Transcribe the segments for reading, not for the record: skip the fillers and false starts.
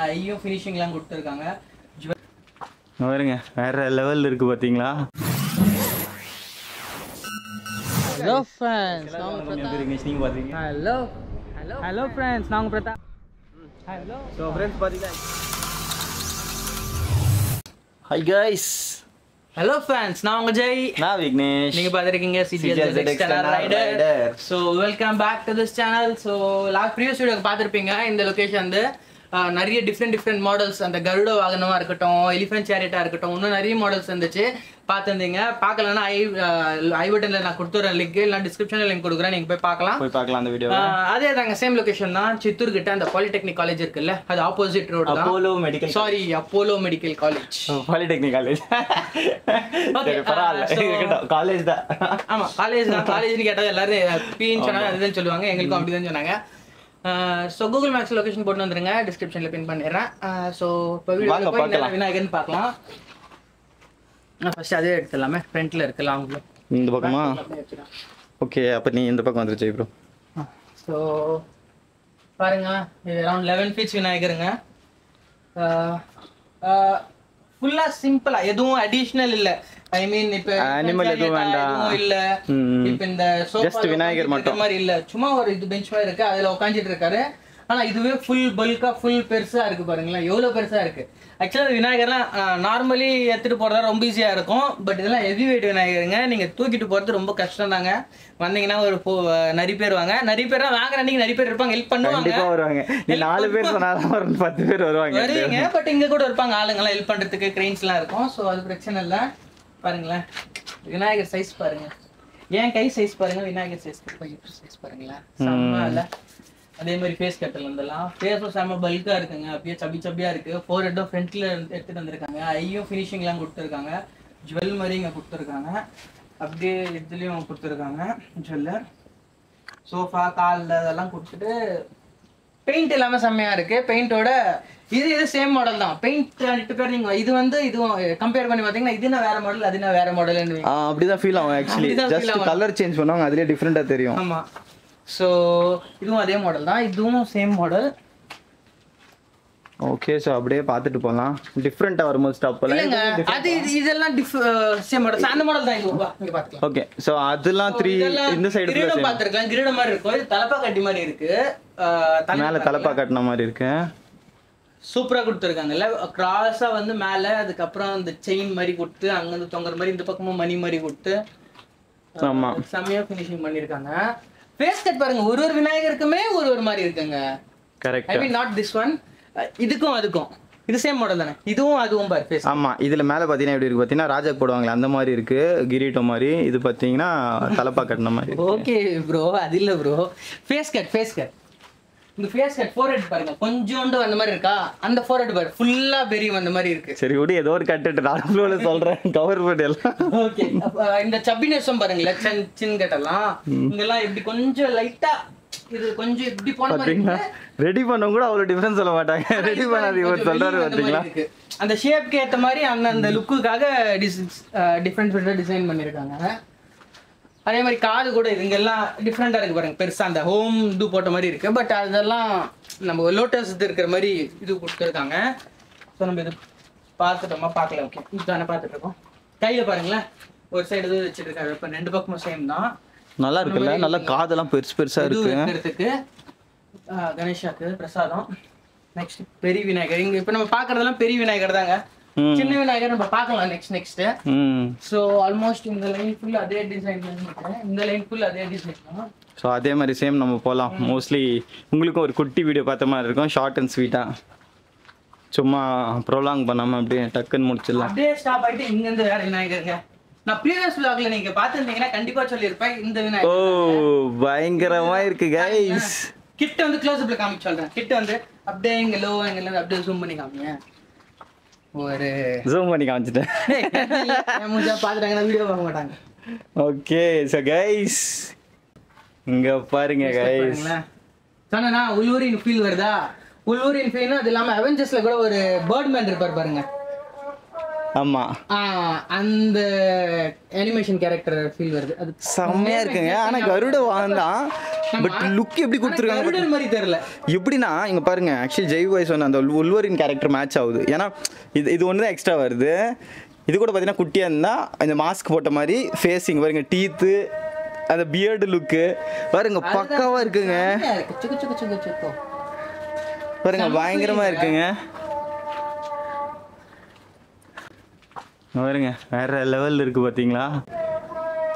ஐயும் ஃபினிஷிங்லாம் கொடுத்துருக்காங்க. பாருங்க வேற லெவல்ல இருக்கு பாத்தீங்களா. ஹலோ ஃப்ரெண்ட்ஸ், நீங்க பாத்தீங்க. ஹலோ ஃப்ரெண்ட்ஸ், நாங்க பிரதாப். ஹலோ சோ ஃப்ரெண்ட்ஸ் பாத்தீங்களா. Hi guys. ஹலோ ஃப்ரெண்ட்ஸ், நான் உங்க ஜெய், நான் விக்னேஷ். நீங்க பாத்துருக்கீங்க CGL rider. So welcome back to this channel. So previous video பார்த்துருப்பீங்க. இந்த லொக்கேஷன் வந்து நிறைய டிஃப்ரெண்ட் மாடல்ஸ், அந்த கருட வாகனமாக இருக்கட்டும், எலிஃபென்ட் சேரியட்டாக இருக்கட்டும், இன்னும் நிறைய மாடல்ஸ் இருந்துச்சு பார்த்துருந்தீங்க. பார்க்கலன்னா ஐ பட்டனில் நான் கொடுத்துறேன் லிங்க், இல்லை டிஸ்கிரிப்ஷனில் லிங்க் கொடுக்குறேன், நீங்கள் போய் பார்க்கலாம் அந்த வீடியோ. அதே தாங்க, சேம் லொக்கேஷன் தான். சித்தூர் கிட்ட அந்த பாலிடெக்னிக் காலேஜ் இருக்குல்ல, அது ஆப்போசிட் ரோடு தான். Apollo medical college. Polytechnic college. Okay பரவாயில்ல, காலேஜ் தான். ஆமாம், காலேஜ் தான். காலேஜ்னு கேட்டால் எல்லாரும் பின்னு சொன்னாங்க, அதுதான் சொல்லுவாங்க. எங்களுக்கும் அப்படி தான் சொன்னாங்க. ஸோ கூகுள் மேப்ஸ் லொகேஷன் போட்டு வந்துருங்க, டிஸ்கிரிப்ஷனில் பின் பண்ணிடுறேன். ஸோ இப்போ விநாயகர்னு பார்க்கலாம். ஃபர்ஸ்ட் அதே எடுத்துடலாமே, ஃப்ரண்ட்டில் இருக்கலாம். இந்த பக்கமா? ஓகே, அப்போ நீ இந்த பக்கம் வந்துருச்சு ப்ரோ. ஸோ பாருங்க, இது அரௌண்ட் 11 feet விநாயகருங்க. ஃபுல்லாக சிம்பிளாக, எதுவும் அடிஷ்னல் இல்லை. ஐ மீன் இப்போ அனிமல் எதுவும் வேண்டாம் இல்ல. இப்போ இந்த ஜஸ்ட் விநாயகர் மட்டும் மாதிரி இல்ல, சும்மா ஒரு இது பெஞ்ச் மாதிரி இருக்கு, அதுல உட்காந்துட்டு இருக்காரு. ஆனா இதுவே ஃபுல் பல்கா ஃபுல் பெருசா இருக்கு. பாருங்களேன் எவ்வளவு பெருசா இருக்கு. ஆக்சுவலா விநாயகர்லாம் நார்மலி எடுத்துட்டு போறதா ரொம்ப ஈஸியா இருக்கும். பட் இதெல்லாம் ஹெவி வெயிட் விநாயகருங்க. நீங்க தூக்கிட்டு போறது ரொம்ப கஷ்டம் தாங்க. வந்தீங்கன்னா ஒரு நிறைய பேர் வாங்க, நிறைய பேர் வாங்குற அன்னைக்கு நிறைய பேர் இருப்பாங்க, ஹெல்ப் பண்ணுவாங்க. 4 பேர் சொன்னாலும் 10 பேர் வருவாங்க. பட் இங்க கூட இருப்பாங்க ஆளுங்கெல்லாம் ஹெல்ப் பண்றதுக்கு, கிரெயின்ஸ் எல்லாம் இருக்கும். ஸோ அது பிரச்சனை இல்லை. பாருங்களேன் விநாயகர் சைஸ் பாருங்க, ஏன் கை சைஸ் பாருங்க, விநாயகர் சைஸ் பாருங்களேன், செம்ம இல்ல. அதே மாதிரி ஃபேஸ் கட்டல் வந்துடலாம். ஃபேஸும் செம்ம பல்கா இருக்குங்க, அப்படியே சப்பியா இருக்கு. 4 ஹெட்டும் ஃப்ரண்ட்ல எடுத்துட்டு வந்திருக்காங்க. ஐயும் ஃபினிஷிங்லாம் கொடுத்துருக்காங்க, ஜுவல் மாதிரி இங்கே கொடுத்துருக்காங்க, அப்படியே இதுலயும் கொடுத்துருக்காங்க ஜுவல்லு. சோஃபா காலில் அதெல்லாம் கொடுத்துட்டு பெயிண்ட் எல்லாமே செம்மையா இருக்கு. பெயிண்டோட இது சேம் மாடல் தான். பெயிண்ட் ரெண்டு பேர் நீங்க இது வந்து இதுவும் கம்பேர் பண்ணி பாத்தீங்கன்னா இது வேற மாடல், அது வேற மாடல். அப்படிதான் ஃபீல் ஆகும். ஆக்சுவலி ஜஸ்ட் கலர் சேஞ்ச் பண்ணுவாங்க, அதுலயே டிஃபரெண்டா தெரியும். ஆமா. சோ இதுவும் அதே மாடல் தான், இதுவும் சேம் மாடல். ஓகே, சோ அப்படியே பார்த்துட்டு போலாம். டிஃபரெண்டா வரும்போது ஸ்டாப் பண்ணலாம். அது இதெல்லாம் சேம் மாடல், அந்த மாடல் தான். இது இங்க பாத்துக்கலாம். ஓகே, சோ அதெல்லாம் 3 இந்த சைடு கிரீடம் பாத்துக்கலாம். கிரீடம் மாதிரி இருக்கும், இது தலப்பா கட்டி மாதிரி இருக்கு. மேல தலப்பா கட்டின மாதிரி இருக்கு. சூப்பரா கொடுத்துருக்காங்கல்ல. கிராஸா வந்து மேல, அதுக்கப்புறம் இந்த செயின் மாதிரி கொடுத்து, அங்க இருந்து தொங்குற மாதிரி, இந்த பக்கமும் மணி மாதிரி கொடுத்து செம்மையா ஃபினிஷிங் பண்ணிருக்காங்க. ஃபேஸ் கட் பாருங்க, ஒரு விநாயகருக்குமே ஒரு மாதிரி இருக்குங்க. Correct. I mean not this one, இதுக்கும் அதுக்கும் இது சேம் மாடல் தானே, இதுவும் அதுவும் பாரு ஃபேஸ். ஆமா, இதுல மேல பாத்தீங்கன்னா எப்படி இருக்கு பாத்தீங்கன்னா ராஜா போடுவாங்களே அந்த மாதிரி இருக்கு, கிரீட்டோ மாதிரி. இது பாத்தீங்கன்னா தலப்பா கட்டின மாதிரி. ஓகே ப்ரோ, அது இல்ல ப்ரோ. ஃபேஸ் கட் இந்த ஃபேஸ் கட் ஃபோர்ஹெட் பாருங்க, கொஞ்சோண்டு அந்த மாதிரி இருக்கா, அந்த ஃபோர்ஹெட் பாரு ஃபுல்லா பெரிய வந்த மாதிரி இருக்கு. சரி விடு, ஏதோ ஒரு கட்டு நான் ஃப்ளோல சொல்றேன், கவர் பண்ணலாம். ஓகே, இந்த சப்பினஸும் பாருங்களே, சின் கட்டலாம் இங்கெல்லாம் இப்படி கொஞ்சம் லைட்டா, இது கொஞ்சம் இப்படி போன மாதிரி. ரெடி பண்ண கூட அவ்வளவு டிஃபரன்ஸ் சொல்ல மாட்டாங்க. ரெடி பண்ணாது இவர் சொல்றாரு பாத்தீங்களா. அந்த ஷேப்க்கு ஏத்த மாதிரி அந்த லுக்குக்காக டிஃபரெண்ட் டிசைன் பண்ணிருக்காங்க. அதே மாதிரி காது கூட இங்கெல்லாம் டிஃப்ரெண்டா இருக்கு பாருங்க, பெருசா அந்த ஹோம் இது போட்ட மாதிரி இருக்கு. பட் அதெல்லாம் நம்ம லோட்டஸ் இது இருக்கிற மாதிரி இது கொடுத்துருக்காங்க. ஸோ நம்ம இது பார்த்துட்டோமா, பார்க்கலாம். ஓகே, இதுதானே பார்த்துட்டு இருக்கோம். கையில பாருங்களேன், ஒரு சைடு இது வச்சுட்டு இருக்காரு. இப்போ 2 பக்கமும் சேம் தான். நல்லா இருக்குல்ல, நல்லா காதெல்லாம் பெருசா இருக்கு. இருக்கிறதுக்கு கணேஷாக்கு பிரசாதம். நெக்ஸ்ட் பெரிய விநாயகர். இங்க இப்போ நம்ம பார்க்கறதெல்லாம் பெரிய விநாயகர் தாங்க. சின்ன விநாயகர் நம்ம பார்க்கலாம் நெக்ஸ்ட். ஸோ ஆல்மோஸ்ட் இந்த லைன் ஃபுல் அதே டிசைன் தான், இந்த லைன் ஃபுல் அதே டிசைன் தான். ஸோ அதே மாதிரி சேம் நம்ம போகலாம். மோஸ்ட்லி உங்களுக்கும் ஒரு குட்டி வீடியோ பார்த்த மாதிரி இருக்கும், ஷார்ட் அண்ட் ஸ்வீட்டாக, சும்மா ப்ரோலாங் பண்ணாமல் அப்படியே டக்குன்னு முடிச்சிடலாம். அப்படியே ஸ்டாப் ஆகிட்டு இங்கேருந்து வேற விநாயகருங்க. நான் ப்ரீவியஸ் vlogல நீங்க பார்த்துருந்தீங்கன்னா கண்டிப்பா சொல்லியிருப்பேன் இந்த விநாயகர். ஓ பயங்கரமா இருக்கு கைஸ். கிட்ட வந்து க்ளோஸ் அப்ல காமிச்சு சொல்றேன். கிட்ட வந்து அப்படியே இங்க லோ ஆங்கிள்ல அப்படியே ஜூம் பண்ணி காமிங்க. ஒரு ஜூம் பண்ணி காமிச்சிட்டேன். மூஞ்சா பாத்துட்டாங்கன்னா வீடியோ பார்க்க மாட்டாங்க. ஓகே சோ கைஸ் இங்க பாருங்க கைஸ், சொன்னா உல்வரின் ஃபீல் வருதா? உல்வரின் ஃபீல்னா அது இல்லாம அவெஞ்சர்ஸ்ல கூட ஒரு பேர்ட்மேன் இருப்பார் பாருங்க. ஆமா அந்த அனிமேஷன் கேரக்டர் ஃபீல் வருது. அது செம்மையா இருக்குங்க. ஆனா கருட வாகனம் தான், பட் லுக் எப்படி கொடுத்துருக்காங்க கருடன் மாதிரி தெரியல. எப்படின்னா இங்க பாருங்க, ஆக்சுவலி ஜெய் பாய் சொன்ன அந்த உல்வரின் கேரக்டர் மேட்ச் ஆகுது. ஏன்னா இது ஒன்று தான் எக்ஸ்ட்ரா வருது. இது கூட பார்த்தீங்கன்னா குட்டியாக இருந்தால் இந்த மாஸ்க் போட்ட மாதிரி ஃபேஸிங் பாருங்க, டீத்து, அந்த பியர்டு லுக்கு பாருங்க பக்காவாக இருக்குங்க. பாருங்க பயங்கரமாக இருக்குங்க. பாருங்க வேற லெவலில் இருக்குது பார்த்தீங்களா,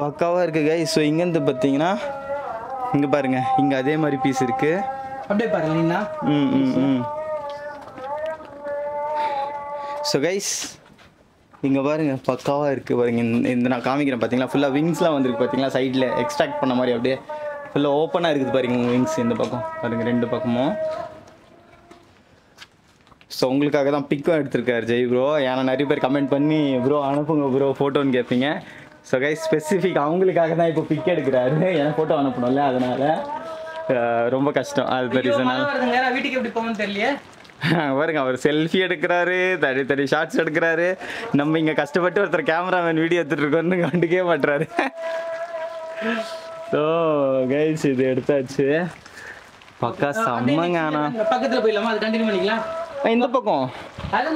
பக்காவாக இருக்குது கைஸ். ஸோ இங்கேருந்து பார்த்தீங்கன்னா இங்கே பாருங்க, இங்கே அதே மாதிரி பீஸ் இருக்குது. அப்படியே பாருங்க. ஸோ கைஸ் இங்கே பாருங்க பக்காவாக இருக்குது பாருங்க. இந்த நான் காமிக்கிறேன் பார்த்தீங்களா, ஃபுல்லாக விங்ஸ்லாம் வந்துருக்கு பார்த்தீங்களா, சைடில் எக்ஸ்ட்ராக்ட் பண்ண மாதிரி அப்படியே ஃபுல்லாக ஓப்பனாக இருக்குது பாருங்க விங்ஸ் இந்த பக்கம் பாருங்க, ரெண்டு பக்கமும். ஸோ உங்களுக்காக தான் பிக்கும் எடுத்திருக்காரு ஜெய் ப்ரோ. ஏன்னா நிறைய பேர் கமெண்ட் பண்ணி ப்ரோ அனுப்புங்க ப்ரோ ஃபோட்டோன்னு கேட்பீங்க. ஸோ கைஸ் ஸ்பெசிஃபிக் அவங்களுக்காக தான் இப்போ பிக் எடுக்கிறாரு. ஏன்னா ஃபோட்டோ அனுப்பணும்ல, அதனால் ரொம்ப கஷ்டம். அது ரீசனால வீட்டுக்கு எப்படி போகணும்னு தெரியலையே. பாருங்க அவர் செல்ஃபி எடுக்கிறாரு, தனி ஷார்ட்ஸ் எடுக்கிறாரு. நம்ம இங்கே கஷ்டப்பட்டு ஒருத்தர் கேமராமேன் வீடியோ எடுத்துட்டு இருக்கோன்னு கண்டுக்கவே மாட்டுறாரு. ஸோ கைஸ் இது எடுத்தாச்சு, பக்கா செம்மங்க. ஆனால் பக்கத்தில் போயிடலாமா, அது கண்டினியூ பண்ணிக்கலாம். இந்த பக்கம்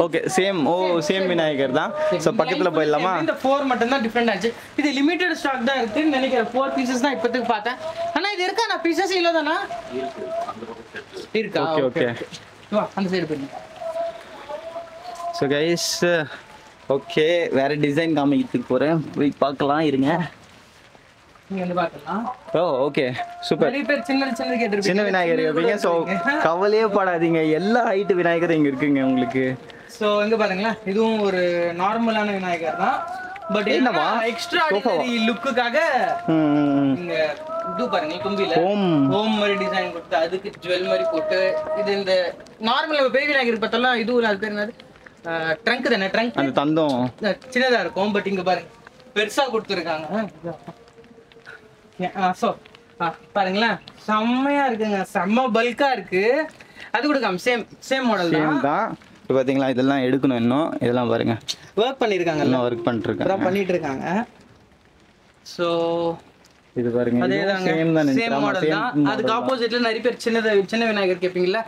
ஓகே சேம் விநாயகர் தான். ஸோ பக்கத்தில் போயிடலாமா. இந்த 4 மட்டும் தான் டிஃப்ரெண்ட் ஆச்சு. இது லிமிடெட் ஸ்டாக் தான் இருக்குன்னு நினைக்கிறேன். 4 பீசஸ் தான் இப்போதைக்கு பார்த்தேன். ஆனால் இது இருக்கா, நான் பீசஸ் இல்லை தானா இருக்கா? ஓகே அந்த சைடு போயிருங்க. ஸோ கைஸ் ஓகே, வேற டிசைன் காமிக்கிறதுக்கு போகிறேன், போய் பார்க்கலாம் இருங்க. நீங்க வந்து பார்க்கலாம். Okay super. நிறைய பேர் சின்ன கேட்டிருப்பீங்க, சின்ன விநாயகர் கேட்பீங்க. ஸோ கவலையே படாதீங்க, எல்லா ஹைட் விநாயகர் இங்கே இருக்குங்க உங்களுக்கு. ஸோ இங்கே பாருங்களேன், இதுவும் ஒரு நார்மலான விநாயகர் தான். பட் என்னவா எக்ஸ்ட்ரா லுக்குக்காக இங்க இது பாருங்க, தும்பில ஓம் மாதிரி டிசைன் கொடுத்து அதுக்கு ஜுவல் மாதிரி போட்டு, இது இந்த நார்மல் பெரிய விநாயகர் பார்த்தாலும் இதுவும் அது பேர் என்னது, ட்ரங்க் தானே, ட்ரங்க் அந்த தந்தம் சின்னதா இருக்கும். பட் இங்க பாருங்க பெருசா கொடுத்துருக்காங்க. ஸோ பாருங்களேன் செம்மையா இருக்குங்க, செம்ம பல்கா இருக்கு. அது கொடுக்காம சேம் மாடல் தான். இப்போ பார்த்தீங்களா, இதெல்லாம் எடுக்கணும் இன்னும். இதெல்லாம் பாருங்க ஒர்க் பண்ணியிருக்காங்க, எல்லாம் ஒர்க் பண்ணிட்டு இருக்காங்க. ஸோ இது பாருங்க, அதேதாங்க சேம் மாடல் தான். அதுக்கு ஆப்போசிட்ல நிறைய பேர் சின்ன விநாயகர் கேட்பீங்கல்ல,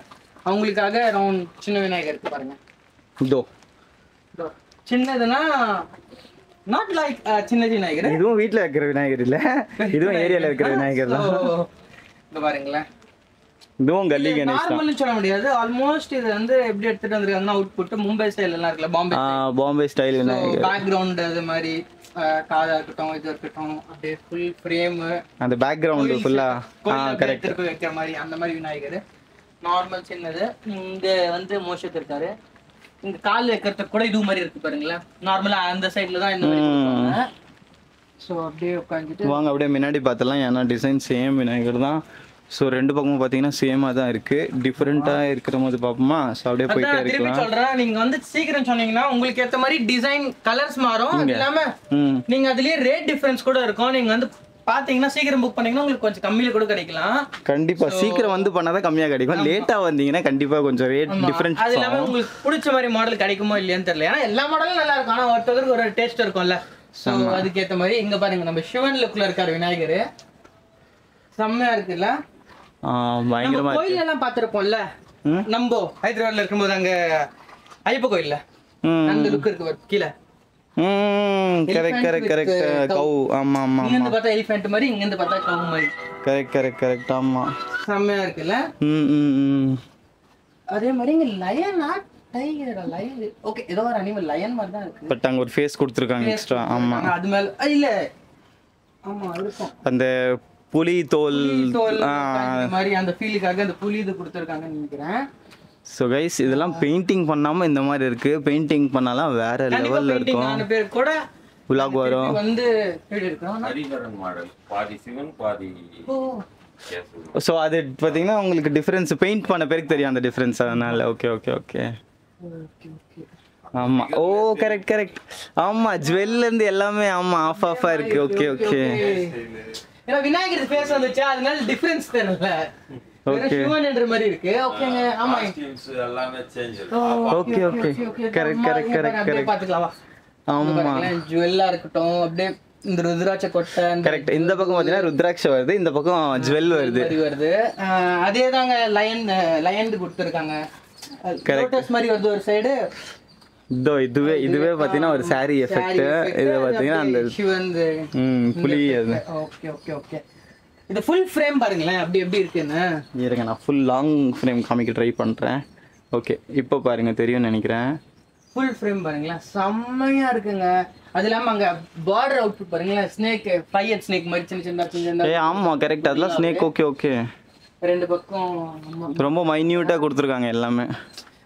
அவங்களுக்காக ரவுண்ட் சின்ன விநாயகர் இருக்கு பாருங்க. இதோ சின்னதுன்னா நாட் லைக் சின்ன விநாயகர். இதுவும் வீட்டில் வைக்கிற விநாயகர் இல்ல, இதுவும் ஏரியால வைக்கிற விநாயகர் தான். இங்க பாருங்களேன், இதுவும் கல்லி கணேஷ் தான். நார்மல்னு சொல்ல முடியாது. ஆல்மோஸ்ட் இது வந்து எப்படி எடுத்துட்டு வந்திருக்காங்கன்னா அவுட்புட் மும்பை ஸ்டைல் எல்லாம் இருக்குல்ல, பாம்பே ஸ்டைல் விநாயகர். பேக்ரவுண்ட் அது மாதிரி காதா இருக்கட்டும், இது இருக்கட்டும், அப்படியே ஃபுல் ஃப்ரேம் அந்த பேக்ரவுண்ட் ஃபுல்லா கரெக்ட் வைக்கிற மாதிரி அந்த மாதிரி விநாயகர் நார்மல் சின்னது. இங்க வந்து மோஷத்து இருக்காரு. இங்க கால் வைக்கிறதுக்கு கூட இது மாதிரி இருக்கு பாருங்களேன். நார்மலா அந்த சைடுல தான் இந்த மாதிரி கொடுப்பாங்க. ஸோ அப்படியே உட்காந்துட்டு வாங்க அப்படியே முன்னாடி பார்த்தலாம். ஏன்னா டிசைன் சேம் விநாயகர் தான். ஸோ ரெண்டு பக்கமும் பார்த்தீங்கன்னா சேமாக தான் இருக்கு. டிஃப்ரெண்ட்டாக இருக்கிற போது பார்ப்போமா. ஸோ அப்படியே போயிட்டே இருக்கலாம். சொல்றேன், நீங்க வந்து சீக்கிரம் சொன்னீங்கன்னா உங்களுக்கு ஏற்ற மாதிரி டிசைன் கலர்ஸ் மாறும். அது இல்லாம நீங்க அதுலயே ரேட் டிஃபரன்ஸ் கூட இருக்கும். நீங்க வந்து பாத்தீங்கன்னா சீக்கிரம் புக் பண்ணீங்கன்னா உங்களுக்கு கொஞ்சம் கம்மியில கூட கிடைக்கலாம். கண்டிப்பா சீக்கிரம் வந்து பண்ணாதான் கம்மியா கிடைக்கும். லேட்டா வந்தீங்கன்னா கண்டிப்பா கொஞ்சம் ரேட் டிஃபரன்ஸ். அது இல்லாம உங்களுக்கு பிடிச்ச மாதிரி மாடல் கிடைக்குமோ இல்லையான்னு தெரியல. ஏன்னா எல்லா மாடலும் நல்லா இருக்கும், ஆனா ஒருத்தருக்கு ஒரு டேஸ்ட் இருக்கும்ல. ஸோ அதுக்கேற்ற மாதிரி இங்க பாருங்க, நம்ம சிவன் லுக்ல இருக்காரு விநாயகர். செம்மையா இருக்குல்ல, பயங்கரமா. கோயில் எல்லாம் பாத்திருப்போம்ல நம்ம ஹைதராபாத்ல இருக்கும்போது, அங்க ஐயப்ப கோயில்ல அந்த லுக் இருக்கு கீழே. Correct correct correct. கவு. ஆமா ஆமா. இங்க இருந்து பார்த்தா எலிஃபென்ட் மாதிரி, இங்க இருந்து பார்த்தா கவு மாதிரி. Correct correct correct. ஆமா செம்மையா இருக்குல்ல. அதே மாதிரி இங்க லயனா டைகர் லயன், ஓகே ஏதோ ஒரு அனிமல் லயன் மாதிரி தான் இருக்கு. பட் அங்க ஒரு ஃபேஸ் கொடுத்திருக்காங்க எக்ஸ்ட்ரா. ஆமா அது மேல இல்ல. ஆமா இருக்கும் அந்த புலி தோல் மாதிரி அந்த ஃபீலுக்காக அந்த புலி இது கொடுத்துருக்காங்கன்னு நினைக்கிறேன். ஸோ கைஸ் இதெல்லாம் பெயிண்டிங் பண்ணாமல் இந்த மாதிரி இருக்கு. பெயிண்டிங் பண்ணாலாம் வேற லெவலில் இருக்கும். 4 பேர் கூட விலாக் வரும். வந்து இருக்கும். ஸோ அது பார்த்தீங்கன்னா உங்களுக்கு டிஃப்ரென்ஸ் பெயிண்ட் பண்ண பேருக்கு தெரியும் அந்த டிஃப்ரென்ஸ். அதனால ஓகே ஓகே ஓகே. ஆமா. ஓ கரெக்ட் கரெக்ட். ஆமா ஜுவல்லேருந்து எல்லாமே ஆமா ஆஃப் ஆஃபா இருக்கு. Okay okay. ஏன்னா விநாயகர் ஃபேஸ் வந்துச்சு, அதனால டிஃபரன்ஸ் தெரியல. ஓகே சிவன்ன்ற மாதிரி இருக்கு. ஓகேங்க. ஆமா எல்லாமே change. Okay okay. Correct correct correct correct. பாத்துக்கலாம். ஆமா ஜுவல்லா இருக்கட்டும், அப்படியே இந்த ருத்ராட்ச கொட்டை கரெக்ட். இந்த பக்கம் பார்த்தீங்கன்னா ருத்ராட்ச வருது, இந்த பக்கம் ஜுவல் வருது. வருது. அதே தாங்க லயன் கொடுத்துருக்காங்க. லோட்டஸ் மாதிரி வருது ஒரு சைடு. இதுவே பார்த்தீங்கன்னா ஒரு saree எஃபெக்ட். இது பார்த்தீங்கன்னா அந்த புலி. Okay okay okay. இது ஃபுல் ஃப்ரேம் பாருங்களேன் அப்படி எப்படி இருக்குன்னு. இருங்க நான் ஃபுல் லாங் ஃப்ரேம் காமிக்க ட்ரை பண்ணுறேன். ஓகே இப்போ பாருங்க தெரியும்னு நினைக்கிறேன். ஃபுல் ஃப்ரேம் பாருங்களேன் செம்மையா இருக்குங்க. அது இல்லாம அங்க பார்டர் அவுட்புட் பாருங்களேன், ஸ்னேக் ஃபயர் ஸ்னேக் மாதிரி சின்ன ஆமா கரெக்ட். அதெல்லாம் ஸ்னேக். Okay okay. ரெண்டு பக்கம் ரொம்ப மைன்யூட்டா கொடுத்துருக்காங்க எல்லாமே.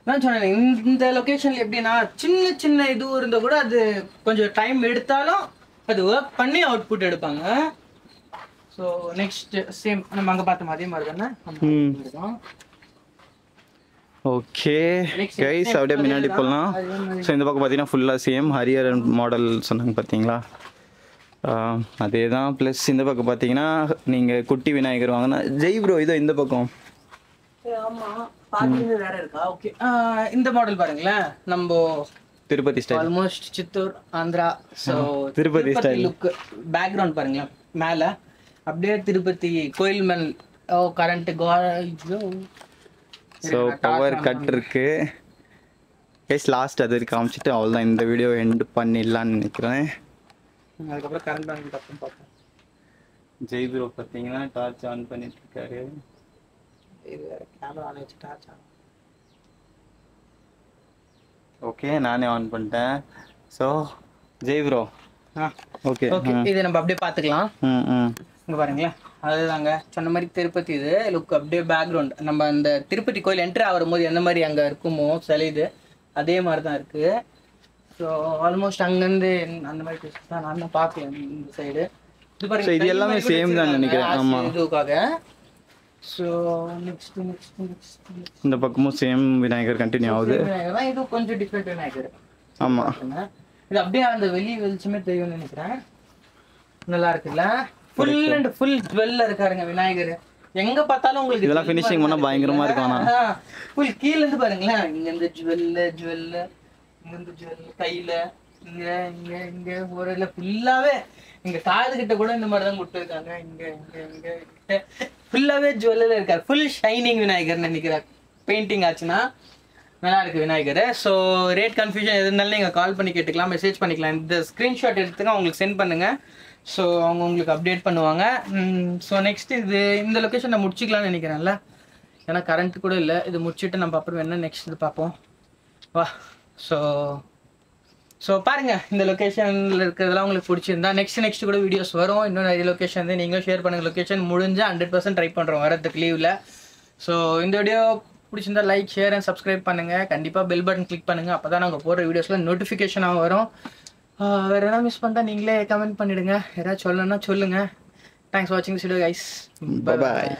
நான் சொன்னேன் இந்த லொகேஷன்ல எப்படின்னா சின்ன சின்ன இது இருந்தா கூட அது கொஞ்சம் டைம் எடுத்தாலும் அது ஒர்க் பண்ணி அவுட்புட் எடுப்பாங்க. ஸோ நெக்ஸ்ட் சேம் நம்ம அங்க பார்த்த அதே மாதிரி தானே. ஓகே கைஸ் அப்படியே முன்னாடி போகலாம். ஸோ இந்த பக்கம் பார்த்தீங்கன்னா ஃபுல்லாக சேம் ஹரிஹரன் மாடல் சொன்னாங்க பார்த்தீங்களா, அதே தான். ப்ளஸ் இந்த பக்கம் பார்த்தீங்கன்னா நீங்கள் குட்டி விநாயகர் வாங்கினா ஜெய் ப்ரோ இதோ இந்த பக்கம். ஆமாம் பார்க்குறது வேற இருக்கா. ஓகே இந்த மாடல் பாருங்களேன், நம்ம Tirupati style almost Chittoor Andhra. So Tirupati style look background பாருங்களேன், மேலே அப்படியே திருப்பதி கோயில் மேல் கரண்ட் ஸோ பவர் கட் இருக்கு கைஸ். லாஸ்ட் அது காமிச்சிட்டு அவ்வளோதான் இந்த வீடியோ எண்ட் பண்ணிடலான்னு நினைக்கிறேன். அதுக்கப்புறம் கரண்ட் பேங்க் பக்கம் பார்ப்போம். ஜெய் ப்ரோ பார்த்தீங்கன்னா டார்ச் ஆன் பண்ணிட்டு இருக்காரு. இது கேமரா ஆன் வச்சு டார்ச் ஆன். ஓகே நானே ஆன் பண்ணிட்டேன். So Jai bro okay okay இது நம்ம அப்படியே பார்த்துக்கலாம். இங்கே பாருங்களேன் அதுதாங்க சொன்ன மாதிரி திருப்பதி. இது லுக் அப்படியே பேக்ரவுண்ட் நம்ம அந்த திருப்பதி கோயில் என்ட்ரி ஆகும் போது எந்த மாதிரி அங்கே இருக்குமோ சிலை இது அதே மாதிரி தான் இருக்குது. ஸோ ஆல்மோஸ்ட் அங்கேருந்து அந்த மாதிரி தான் நான் தான் பார்க்கல இந்த சைடு. இது பாருங்க இது எல்லாமே சேம் தான் நினைக்கிறேன். ஆமாம் இதுக்காக. ஸோ நெக்ஸ்ட் இந்த பக்கமும் சேம் விநாயகர் கண்டினியூ ஆகுது. இது கொஞ்சம் டிஃப்ரெண்ட் விநாயகர். ஆமாம் இது அப்படியே அந்த வெளி வெளிச்சமே தெரியும்னு நினைக்கிறேன். நல்லா இருக்குல்ல, ஃபுல் அண்ட் ஃபுல் ஜுவல்ல இருக்காருங்க விநாயகர். எங்க பார்த்தாலும் உங்களுக்கு இதெல்லாம் ஃபினிஷிங் பண்ணா பயங்கரமா இருக்கும். ஆனா ஃபுல் கீழ இருந்து பாருங்களேன், இங்க இந்த ஜுவல்ல இங்க இந்த ஜுவல் கையில இங்க இங்க இங்க ஒருல ஃபுல்லாவே இங்க காது கிட்ட கூட இந்த மாதிரி தான் கொடுத்துருக்காங்க. இங்க இங்க இங்க ஃபுல்லாவே ஜுவல்ல இருக்காரு. ஃபுல் ஷைனிங் விநாயகர் நினைக்கிறேன். பெயிண்டிங் ஆச்சுன்னா நல்லா இருக்கு விநாயகர். ஸோ ரேட் கன்ஃபியூஷன் எது இருந்தாலும் நீங்கள் கால் பண்ணி கேட்டுக்கலாம், மெசேஜ் பண்ணிக்கலாம். இந்த ஸ்க்ரீன்ஷாட் எடுத்துங்க அவங்களுக்கு சென்ட் பண்ணுங்கள். ஸோ அவங்க உங்களுக்கு அப்டேட் பண்ணுவாங்க. ஸோ நெக்ஸ்ட் இது இந்த லொக்கேஷன் நான் முடிச்சிக்கலாம்னு நினைக்கிறேன்ல, ஏன்னா கரண்ட் கூட இல்லை. இது முடிச்சுட்டு நம்ம அப்புறம் என்ன நெக்ஸ்ட் இது பார்ப்போம் வா. ஸோ பாருங்கள் இந்த லொக்கேஷனில் இருக்கிறதெல்லாம் உங்களுக்கு பிடிச்சிருந்தா நெக்ஸ்ட் கூட வீடியோஸ் வரும். இன்னும் நிறைய லொக்கேஷன் வந்து நீங்களும் ஷேர் பண்ணுங்கள். லொக்கேஷன் முடிஞ்சால் 100% ட்ரை பண்ணுறோம் வரதுக்கு லீவில். ஸோ இந்த வீடியோ பிடிச்சிருந்தா லைக் ஷேர் அண்ட் சப்ஸ்கிரைப் பண்ணுங்கள். கண்டிப்பாக பெல் பட்டன் கிளிக் பண்ணுங்கள், அப்போ தான் நாங்கள் போடுற வீடியோஸில் நோட்டிஃபிகேஷனாக வரும். வேறு எதாவது மிஸ் பண்ணிட்டா நீங்களே கமெண்ட் பண்ணிவிடுங்க. யாராவது சொல்லணும்னா சொல்லுங்கள். தேங்க்ஸ் ஃபார் வாட்சிங் this video guys. Bye bye.